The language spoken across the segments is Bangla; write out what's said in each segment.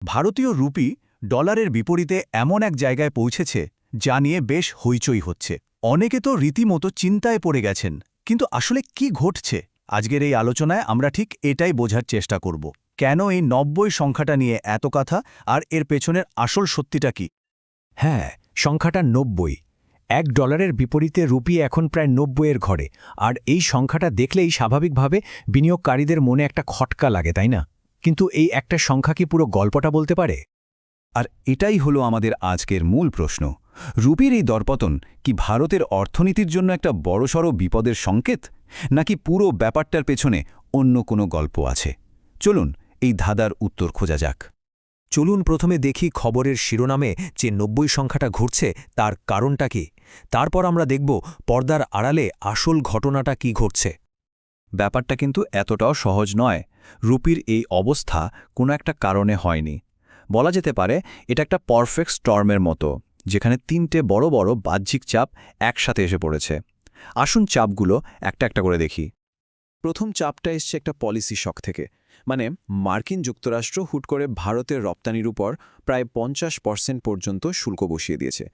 ভারতীয় রুপি ডলারের বিপরীতে এমন এক জায়গায় পৌঁছেছে যা নিয়ে বেশ হইচই হচ্ছে। অনেকে তো রীতিমতো চিন্তায় পড়ে গেছেন, কিন্তু আসলে কি ঘটছে? আজকের এই আলোচনায় আমরা ঠিক এটাই বোঝার চেষ্টা করব। কেন এই ৯০ সংখ্যাটা নিয়ে এত কথা, আর এর পেছনের আসল সত্যিটা কি? হ্যাঁ, সংখ্যাটা ৯০। $১ বিপরীতে রুপি এখন প্রায় ৯০-এর ঘরে। আর এই সংখ্যাটা দেখলেই স্বাভাবিকভাবে বিনিয়োগকারীদের মনে একটা খটকা লাগে, তাই না? কিন্তু এই একটা সংখ্যা কি পুরো গল্পটা বলতে পারে? আর এটাই হলো আমাদের আজকের মূল প্রশ্ন। রুপির এই দরপতন কি ভারতের অর্থনীতির জন্য একটা বড়সড় বিপদের সংকেত, নাকি পুরো ব্যাপারটার পেছনে অন্য কোনো গল্প আছে? চলুন এই ধাঁধার উত্তর খোঁজা যাক। চলুন প্রথমে দেখি খবরের শিরোনামে যে ৯০ সংখ্যাটা ঘুরছে তার কারণটা কি। তারপর আমরা দেখব পর্দার আড়ালে আসল ঘটনাটা কি ঘটছে। ব্যাপারটা কিন্তু এতটাও সহজ নয়। রুপির এই অবস্থা কোনো একটা কারণে হয়নি। বলা যেতে পারে এটা একটা পারফেক্ট স্টর্মের মতো, যেখানে তিনটে বড় বড় বাহ্যিক চাপ একসাথে এসে পড়েছে। আসুন চাপগুলো একটা একটা করে দেখি। প্রথম চাপটা এসছে একটা পলিসি শক থেকে। মানে মার্কিন যুক্তরাষ্ট্র হুট করে ভারতের রপ্তানির উপর প্রায় ৫০% পর্যন্ত শুল্ক বসিয়ে দিয়েছে।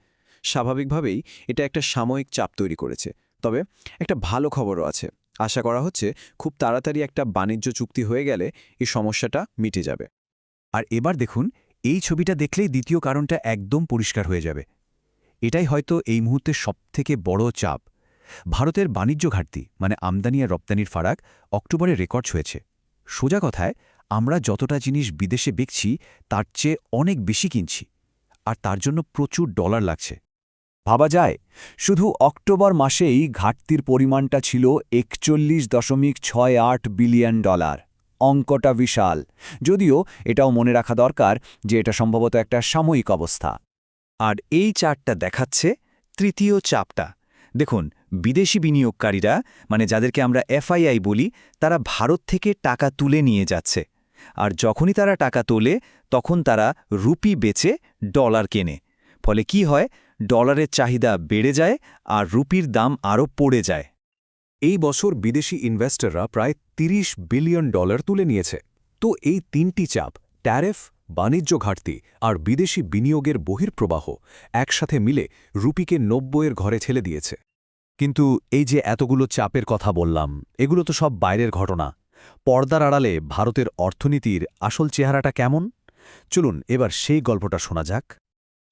স্বাভাবিকভাবেই এটা একটা সাময়িক চাপ তৈরি করেছে। তবে একটা ভালো খবরও আছে। আশা করা হচ্ছে খুব তাড়াতাড়ি একটা বাণিজ্য চুক্তি হয়ে গেলে এই সমস্যাটা মিটে যাবে। আর এবার দেখুন, এই ছবিটা দেখলেই দ্বিতীয় কারণটা একদম পরিষ্কার হয়ে যাবে। এটাই হয়তো এই মুহূর্তে সবথেকে বড় চাপ। ভারতের বাণিজ্য ঘাটতি, মানে আমদানি আর রপ্তানির ফারাক, অক্টোবরে রেকর্ড হয়েছে। সোজা কথায়, আমরা যতটা জিনিস বিদেশে বেচছি তার চেয়ে অনেক বেশি কিনছি, আর তার জন্য প্রচুর ডলার লাগছে। ভাবা যায়, শুধু অক্টোবর মাসেই ঘাটতির পরিমাণটা ছিল ৪১.৬৮ বিলিয়ন ডলার। অঙ্কটা বিশাল, যদিও এটাও মনে রাখা দরকার যে এটা সম্ভবত একটা সাময়িক অবস্থা। আর এই চার্টটা দেখাচ্ছে তৃতীয় চাপটা। দেখুন, বিদেশি বিনিয়োগকারীরা, মানে যাদেরকে আমরা এফআইআই বলি, তারা ভারত থেকে টাকা তুলে নিয়ে যাচ্ছে। আর যখনই তারা টাকা তোলে তখন তারা রুপি বেচে ডলার কেনে। ফলে কি হয়, ডলারের চাহিদা বেড়ে যায় আর রুপির দাম আরও পড়ে যায়। এই বছর বিদেশি ইনভেস্টররা প্রায় $৩০ বিলিয়ন তুলে নিয়েছে। তো এই তিনটি চাপ, ট্যারিফ, বাণিজ্য ঘাটতি আর বিদেশি বিনিয়োগের বহির্প্রবাহ, একসাথে মিলে রুপিকে ৯০-এর ঘরে ঠেলে দিয়েছে। কিন্তু এই যে এতগুলো চাপের কথা বললাম, এগুলো তো সব বাইরের ঘটনা। পর্দার আড়ালে ভারতের অর্থনীতির আসল চেহারাটা কেমন? চলুন এবার সেই গল্পটা শোনা যাক।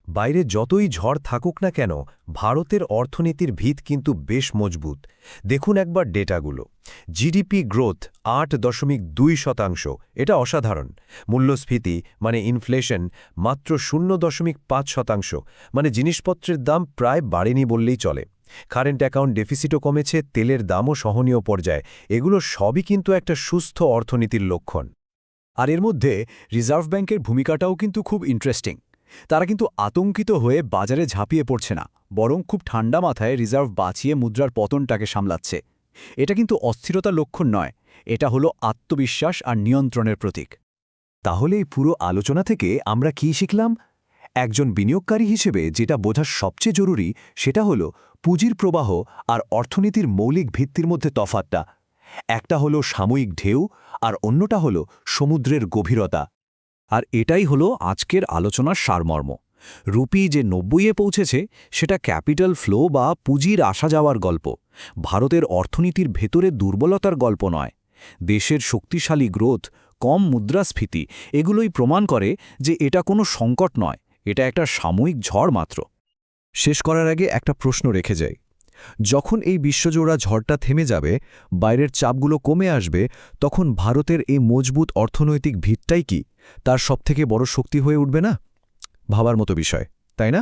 বাইরে যতই ঝড় থাকুক না কেন, ভারতের অর্থনীতির ভিত কিন্তু বেশ মজবুত। দেখুন একবার ডেটাগুলো। জিডিপি গ্রোথ ৮.২%, এটা অসাধারণ। মূল্যস্ফীতি মানে ইনফ্লেশন মাত্র ০.৫%, মানে জিনিসপত্রের দাম প্রায় বাড়েনি বললেই চলে। কারেন্ট অ্যাকাউন্ট ডেফিসিটও কমেছে, তেলের দামও সহনীয় পর্যায়ে। এগুলো সবই কিন্তু একটা সুস্থ অর্থনীতির লক্ষণ। আর এর মধ্যে রিজার্ভ ব্যাংকের ভূমিকাটাও কিন্তু খুব ইন্টারেস্টিং। তারা কিন্তু আতঙ্কিত হয়ে বাজারে ঝাঁপিয়ে পড়ছে না, বরং খুব ঠান্ডা মাথায় রিজার্ভ বাঁচিয়ে মুদ্রার পতনটাকে সামলাচ্ছে। এটা কিন্তু অস্থিরতার লক্ষণ নয়, এটা হলো আত্মবিশ্বাস আর নিয়ন্ত্রণের প্রতীক। তাহলে এই পুরো আলোচনা থেকে আমরা কি শিখলাম? একজন বিনিয়োগকারী হিসেবে যেটা বোঝা সবচেয়ে জরুরি সেটা হলো পুঁজির প্রবাহ আর অর্থনীতির মৌলিক ভিত্তির মধ্যে তফাৎটা। একটা হলো সাময়িক ঢেউ আর অন্যটা হলো সমুদ্রের গভীরতা। আর এটাই হলো আজকের আলোচনার সারমর্ম। রুপি যে ৯০-এ পৌঁছেছে সেটা ক্যাপিটাল ফ্লো বা পুঁজির আসা যাওয়ার গল্প, ভারতের অর্থনীতির ভেতরে দুর্বলতার গল্প নয়। দেশের শক্তিশালী গ্রোথ, কম মুদ্রাস্ফীতি, এগুলোই প্রমাণ করে যে এটা কোনো সংকট নয়, এটা একটা সাময়িক ঝড় মাত্র। শেষ করার আগে একটা প্রশ্ন রেখে যাই। যখন এই বিশ্বজোড়া ঝড়টা থেমে যাবে, বাইরের চাপগুলো কমে আসবে, তখন ভারতের এই মজবুত অর্থনৈতিক ভিতটাই কি তার সবথেকে বড় শক্তি হয়ে উঠবে না? ভাবার মতো বিষয়, তাই না?